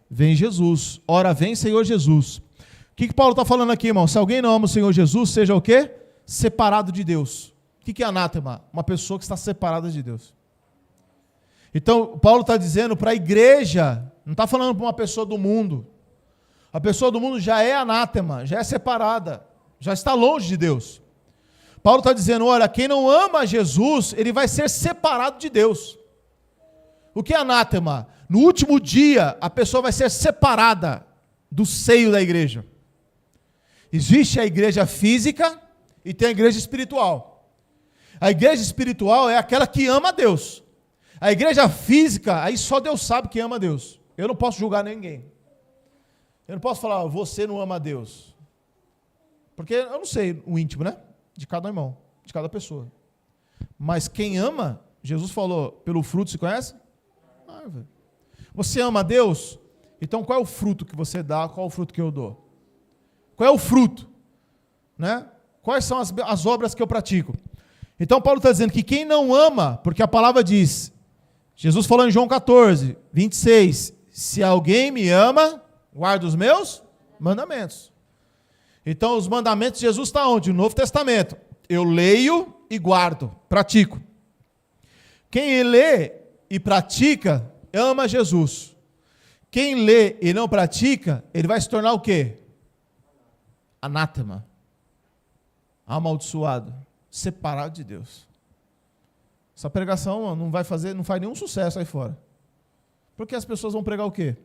Vem Jesus. Ora, vem Senhor Jesus. O que Paulo está falando aqui, irmão? Se alguém não ama o Senhor Jesus, seja o quê? Separado de Deus. O que é anátema? Uma pessoa que está separada de Deus. Então, Paulo está dizendo para a igreja, não está falando para uma pessoa do mundo. A pessoa do mundo já é anátema, já é separada, já está longe de Deus. Paulo está dizendo, olha, quem não ama Jesus, ele vai ser separado de Deus. O que é anátema? No último dia, a pessoa vai ser separada do seio da igreja. Existe a igreja física e tem a igreja espiritual. A igreja espiritual é aquela que ama a Deus. A igreja física, aí só Deus sabe quem ama a Deus. Eu não posso julgar ninguém. Eu não posso falar, você não ama a Deus. Porque eu não sei o íntimo, né? De cada irmão, de cada pessoa. Mas quem ama, Jesus falou, pelo fruto se conhece? Árvore. Você ama a Deus? Então qual é o fruto que você dá? Qual é o fruto que eu dou? Qual é o fruto? Né? Quais são as obras que eu pratico? Então Paulo está dizendo que quem não ama, porque a palavra diz, Jesus falou em João 14, 26, se alguém me ama, guarda os meus mandamentos. Então os mandamentos de Jesus estão onde? No Novo Testamento. Eu leio e guardo, pratico. Quem lê e pratica, ama Jesus. Quem lê e não pratica, ele vai se tornar o quê? Anátema. Amaldiçoado. Separado de Deus. Essa pregação não faz nenhum sucesso aí fora. Porque as pessoas vão pregar o quê?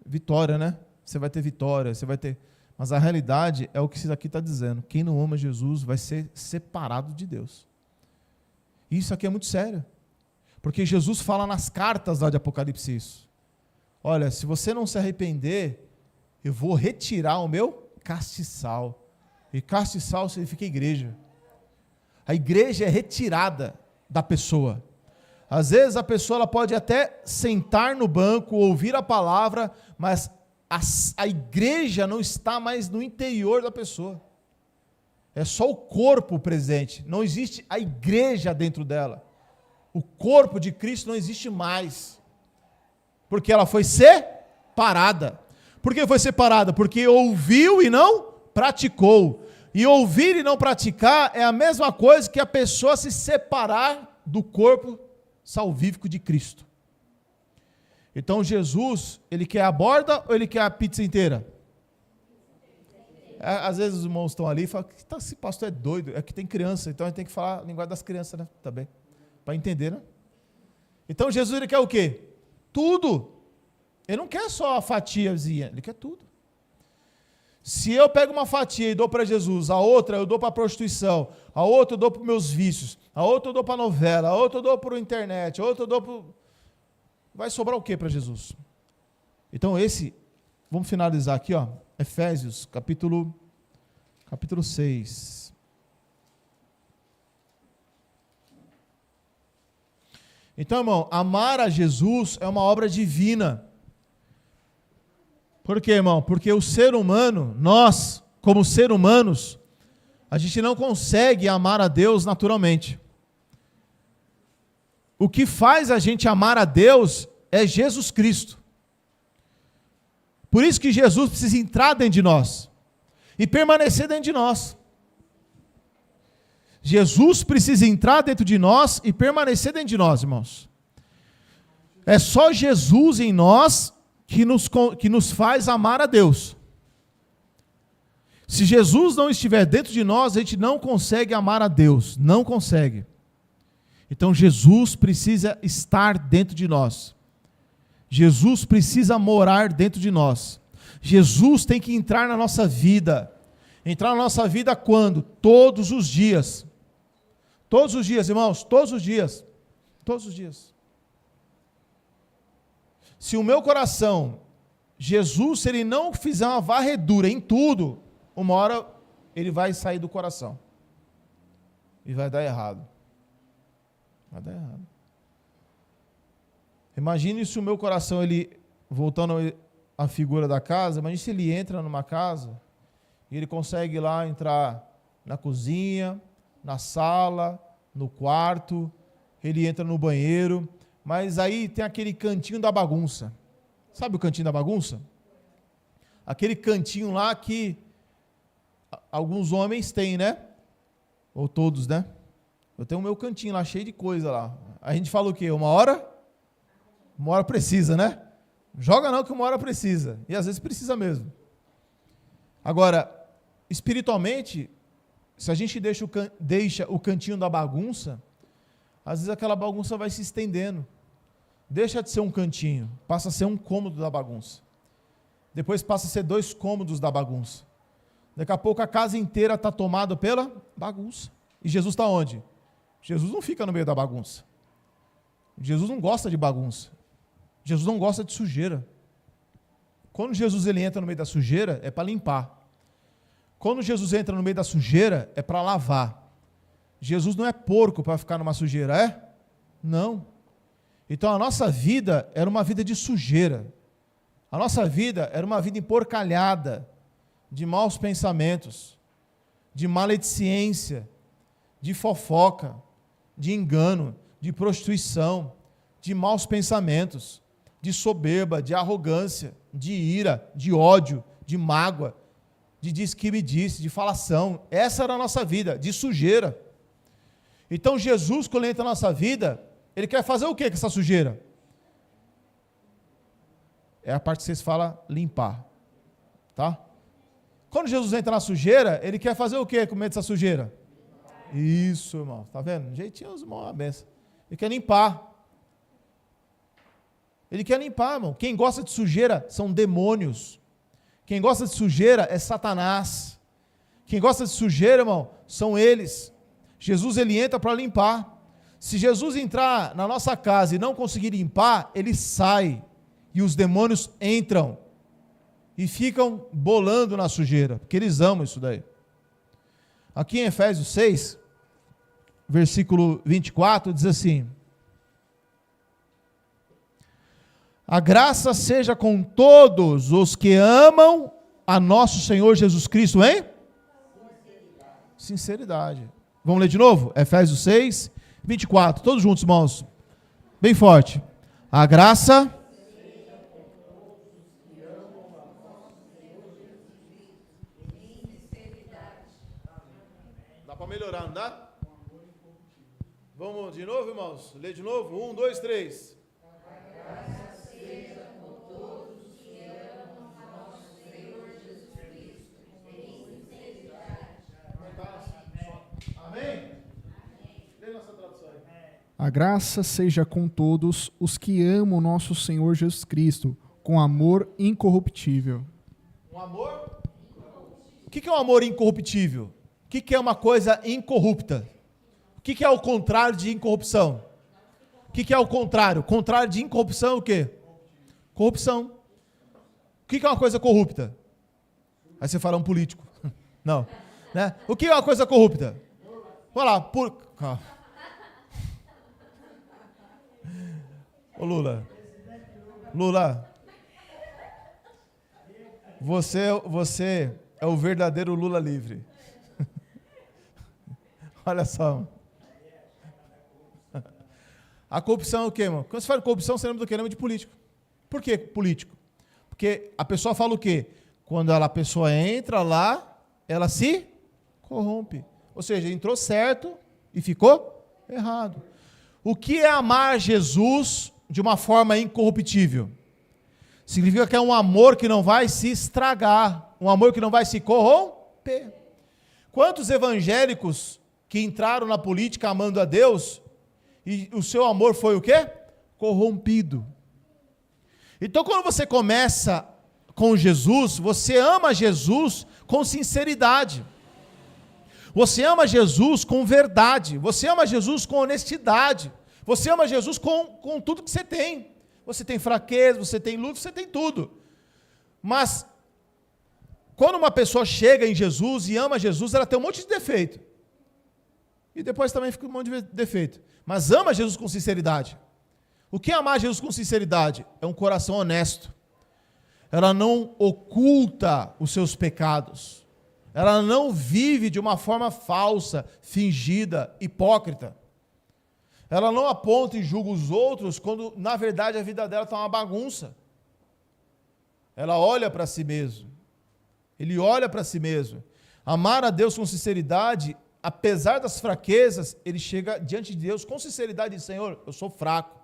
Vitória, né? Você vai ter vitória, você vai ter... Mas a realidade é o que isso aqui está dizendo. Quem não ama Jesus vai ser separado de Deus. Isso aqui é muito sério. Porque Jesus fala nas cartas lá de Apocalipse isso. Olha, se você não se arrepender, eu vou retirar o meu castiçal. E castiçal significa igreja. A igreja é retirada da pessoa. Às vezes a pessoa ela pode até sentar no banco, ouvir a palavra, mas a igreja não está mais no interior da pessoa. É só o corpo presente. Não existe a igreja dentro dela. O corpo de Cristo não existe mais. Porque ela foi separada. Por que foi separada? Porque ouviu e não praticou. E ouvir e não praticar é a mesma coisa que a pessoa se separar do corpo salvífico de Cristo. Então Jesus, ele quer a borda ou ele quer a pizza inteira? Às vezes os irmãos estão ali e falam, esse pastor é doido, é que tem criança, então a gente tem que falar a linguagem das crianças, né? Também, para entender, né? Então Jesus, ele quer o quê? Tudo. Ele não quer só a fatiazinha, ele quer tudo. Se eu pego uma fatia e dou para Jesus, a outra eu dou para a prostituição, a outra eu dou para os meus vícios, a outra eu dou para a novela, a outra eu dou para a internet, a outra eu dou para... Vai sobrar o que para Jesus? Então vamos finalizar aqui, ó, Efésios, capítulo 6. Então, irmão, amar a Jesus é uma obra divina. Por quê, irmão? Porque o ser humano, nós, como seres humanos, a gente não consegue amar a Deus naturalmente. O que faz a gente amar a Deus é Jesus Cristo. Por isso que Jesus precisa entrar dentro de nós e permanecer dentro de nós. Jesus precisa entrar dentro de nós e permanecer dentro de nós, irmãos. É só Jesus em nós que nos faz amar a Deus. Se Jesus não estiver dentro de nós, a gente não consegue amar a Deus, não consegue. Então Jesus precisa estar dentro de nós. Jesus precisa morar dentro de nós. Jesus tem que entrar na nossa vida. Entrar na nossa vida quando? Todos os dias. Todos os dias, irmãos, todos os dias. Todos os dias. Se o meu coração, Jesus, se ele não fizer uma varredura em tudo, uma hora ele vai sair do coração. E vai dar errado. Vai dar errado. Imagine se o meu coração, ele, voltando à figura da casa, imagine se ele entra numa casa e ele consegue lá entrar na cozinha, na sala, no quarto, ele entra no banheiro, mas aí tem aquele cantinho da bagunça. Sabe o cantinho da bagunça? Aquele cantinho lá que alguns homens têm, né? Ou todos, né? Eu tenho o meu cantinho lá, cheio de coisa lá. A gente fala o quê? Uma hora precisa, né? Joga não que uma hora precisa. E às vezes precisa mesmo. Agora, espiritualmente, se a gente deixa o cantinho da bagunça, às vezes aquela bagunça vai se estendendo. Deixa de ser um cantinho, passa a ser um cômodo da bagunça. Depois passa a ser 2 cômodos da bagunça. Daqui a pouco a casa inteira está tomada pela bagunça. E Jesus está onde? Jesus não fica no meio da bagunça. Jesus não gosta de bagunça. Jesus não gosta de sujeira. Quando Jesus ele entra no meio da sujeira, é para limpar. Quando Jesus entra no meio da sujeira, é para lavar. Jesus não é porco para ficar numa sujeira, é? Não. Então a nossa vida era uma vida de sujeira. A nossa vida era uma vida emporcalhada, de maus pensamentos, de maledicência, de fofoca, de engano, de prostituição, de maus pensamentos, de soberba, de arrogância, de ira, de ódio, de mágoa, de diz que me disse, de falação. Essa era a nossa vida, de sujeira. Então Jesus, quando ele entra na nossa vida, ele quer fazer o que com essa sujeira? É a parte que vocês falam, limpar. Tá? Quando Jesus entra na sujeira, ele quer fazer o que com medo dessa sujeira? Isso, irmão. Tá vendo? Jeitinho, os irmãos, a benção. Ele quer limpar. Ele quer limpar, irmão. Quem gosta de sujeira são demônios. Quem gosta de sujeira é Satanás. Quem gosta de sujeira, irmão, são eles. Jesus, ele entra para limpar. Se Jesus entrar na nossa casa e não conseguir limpar, ele sai. E os demônios entram. E ficam bolando na sujeira. Porque eles amam isso daí. Aqui em Efésios 6, versículo 24, diz assim: a graça seja com todos os que amam a nosso Senhor Jesus Cristo, hein? Sinceridade. Vamos ler de novo? Efésios 6, 24. Todos juntos, irmãos. Bem forte. A graça para melhorar, não dá? Vamos de novo, irmãos? Lê de novo? 1, 2, 3. A graça seja com todos os que amam nosso Senhor Jesus Cristo, com amor incorruptível. Um amor? O que é um amor incorruptível? O que é uma coisa incorrupta? O que é o contrário de incorrupção? O que é o contrário? O contrário de incorrupção é o quê? Corrupção. O que é uma coisa corrupta? Aí você fala um político. Não. Né? O que é uma coisa corrupta? Vai lá. Ô Lula. Você é o verdadeiro Lula livre. Olha só. A corrupção é o quê, irmão? Quando você fala de corrupção, você lembra do quê? Lembra de político. Por que político? Porque a pessoa fala o quê? Quando a pessoa entra lá, ela se corrompe. Ou seja, entrou certo e ficou errado. O que é amar Jesus de uma forma incorruptível? Significa que é um amor que não vai se estragar, um amor que não vai se corromper. Quantos evangélicos que entraram na política amando a Deus e o seu amor foi o quê? Corrompido. Então, quando você começa com Jesus, você ama Jesus com sinceridade. Você ama Jesus com verdade. Você ama Jesus com honestidade. Você ama Jesus com tudo que você tem. Você tem fraqueza, você tem luta, você tem tudo. Mas, quando uma pessoa chega em Jesus e ama Jesus, ela tem um monte de defeito. E depois também fica um monte de defeito. Mas ama Jesus com sinceridade. O que é amar Jesus com sinceridade? É um coração honesto. Ela não oculta os seus pecados. Ela não vive de uma forma falsa, fingida, hipócrita. Ela não aponta e julga os outros quando, na verdade, a vida dela está uma bagunça. Ela olha para si mesmo. Ele olha para si mesmo. Amar a Deus com sinceridade, apesar das fraquezas, ele chega diante de Deus com sinceridade e diz: Senhor, eu sou fraco,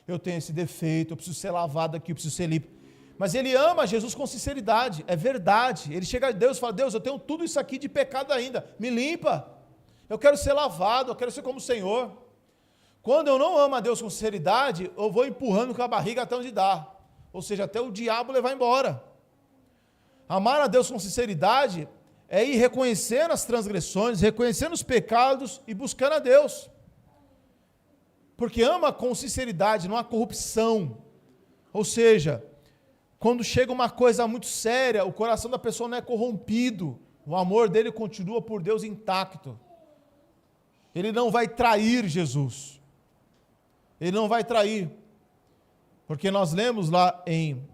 eu tenho esse defeito, eu preciso ser lavado aqui, eu preciso ser limpo. Mas ele ama Jesus com sinceridade, é verdade. Ele chega a Deus e fala: Deus, eu tenho tudo isso aqui de pecado ainda, me limpa. Eu quero ser lavado, eu quero ser como o Senhor. Quando eu não amo a Deus com sinceridade, eu vou empurrando com a barriga até onde dá. Ou seja, até o diabo levar embora. Amar a Deus com sinceridade é ir reconhecendo as transgressões, reconhecendo os pecados e buscando a Deus. Porque ama com sinceridade, não há corrupção. Ou seja, quando chega uma coisa muito séria, o coração da pessoa não é corrompido. O amor dele continua por Deus intacto. Ele não vai trair Jesus. Ele não vai trair. Porque nós lemos lá em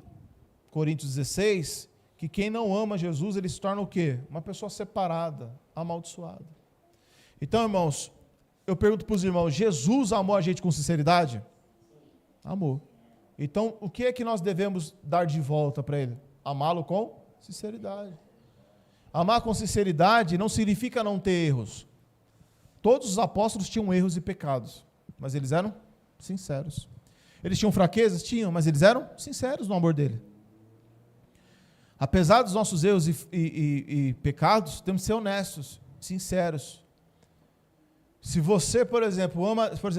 Coríntios 16, que quem não ama Jesus, ele se torna o quê? Uma pessoa separada, amaldiçoada. Então, irmãos, eu pergunto para os irmãos: Jesus amou a gente com sinceridade? Amou. Então, o que é que nós devemos dar de volta para ele? Amá-lo com sinceridade. Amar com sinceridade não significa não ter erros. Todos os apóstolos tinham erros e pecados, mas eles eram sinceros. Eles tinham fraquezas? Tinham, mas eles eram sinceros no amor dele. Apesar dos nossos erros e pecados, temos que ser honestos, sinceros. Se você, por exemplo,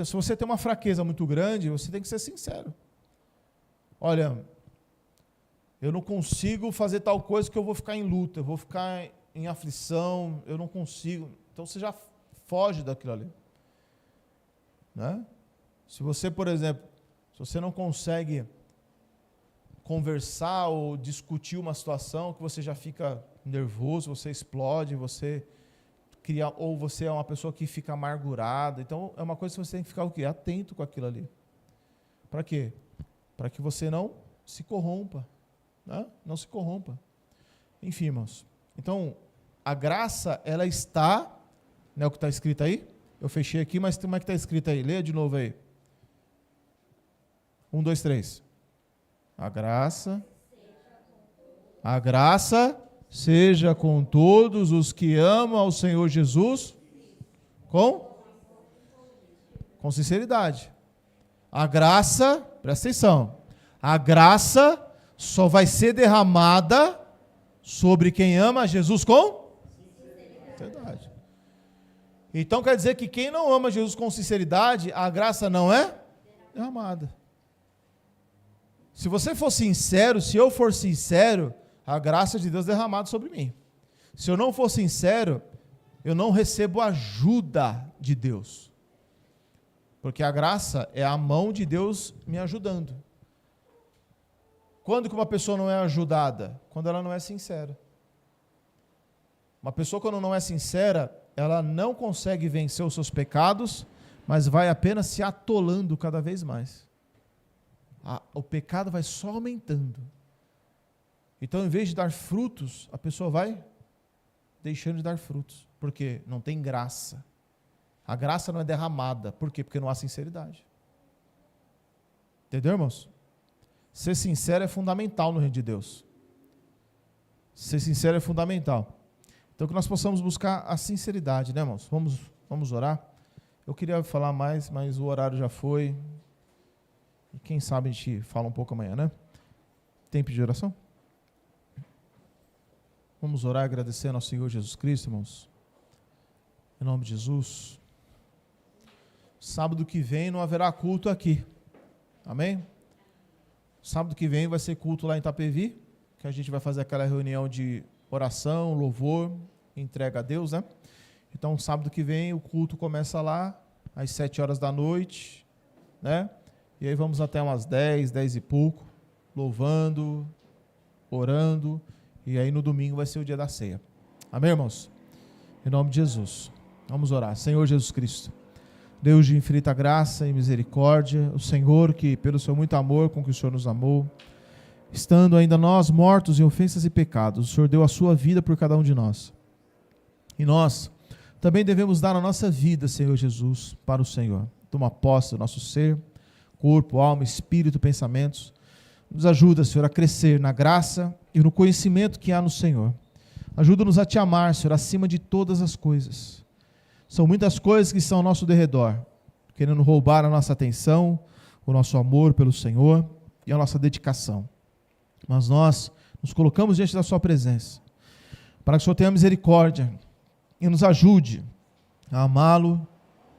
se você tem uma fraqueza muito grande, você tem que ser sincero. Olha, eu não consigo fazer tal coisa que eu vou ficar em luta, eu vou ficar em aflição, eu não consigo. Então você já foge daquilo ali. Né? Se você, por exemplo, se você não consegue conversar ou discutir uma situação que você já fica nervoso, você explode, você cria, ou você é uma pessoa que fica amargurada. Então é uma coisa que você tem que ficar o quê? Atento com aquilo ali. Para quê? Para que você não se corrompa. Né? Não se corrompa. Enfim, irmãos. Então, a graça, ela está, né, o que está escrito aí? Eu fechei aqui, mas como é que está escrito aí? Leia de novo aí. 1, 2, 3. A graça seja com todos os que amam ao Senhor Jesus Com sinceridade. A graça, presta atenção, a graça só vai ser derramada sobre quem ama a Jesus com sinceridade. Então quer dizer que quem não ama Jesus com sinceridade, a graça não é derramada. Se você for sincero, se eu for sincero, a graça de Deus é derramada sobre mim. Se eu não for sincero, eu não recebo ajuda de Deus. Porque a graça é a mão de Deus me ajudando. Quando que uma pessoa não é ajudada? Quando ela não é sincera. Uma pessoa quando não é sincera, ela não consegue vencer os seus pecados, mas vai apenas se atolando cada vez mais. O pecado vai só aumentando. Então, em vez de dar frutos, a pessoa vai deixando de dar frutos. Porque não tem graça. A graça não é derramada. Por quê? Porque não há sinceridade. Entendeu, irmãos? Ser sincero é fundamental no reino de Deus. Ser sincero é fundamental. Então, que nós possamos buscar a sinceridade, né, irmãos? Vamos orar. Eu queria falar mais, mas o horário já foi. E quem sabe a gente fala um pouco amanhã, né? Tempo de oração? Vamos orar e agradecer ao nosso Senhor Jesus Cristo, irmãos. Em nome de Jesus. Sábado que vem não haverá culto aqui. Amém? Sábado que vem vai ser culto lá em Itapevi, que a gente vai fazer aquela reunião de oração, louvor, entrega a Deus, né? Então, sábado que vem o culto começa lá, às 7 horas da noite, né? E aí vamos até umas 10 e pouco, louvando, orando, e aí no domingo vai ser o dia da ceia. Amém, irmãos? Em nome de Jesus. Vamos orar. Senhor Jesus Cristo, Deus de infinita graça e misericórdia, o Senhor que, pelo seu muito amor com que o Senhor nos amou, estando ainda nós mortos em ofensas e pecados, o Senhor deu a sua vida por cada um de nós. E nós também devemos dar a nossa vida, Senhor Jesus, para o Senhor. Toma posse do nosso ser, corpo, alma, espírito, pensamentos. Nos ajuda, Senhor, a crescer na graça e no conhecimento que há no Senhor. Ajuda-nos a te amar, Senhor, acima de todas as coisas. São muitas coisas que estão ao nosso derredor, querendo roubar a nossa atenção, o nosso amor pelo Senhor e a nossa dedicação. Mas nós nos colocamos diante da sua presença, para que o Senhor tenha misericórdia e nos ajude a amá-lo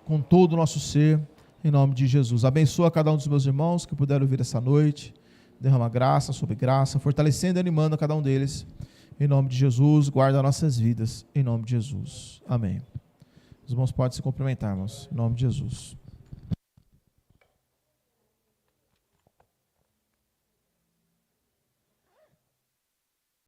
com todo o nosso ser, em nome de Jesus. Abençoa cada um dos meus irmãos que puderam vir essa noite, derrama graça sobre graça, fortalecendo e animando a cada um deles, em nome de Jesus. Guarda nossas vidas, em nome de Jesus. Amém. Os irmãos podem se cumprimentar, irmãos, em nome de Jesus.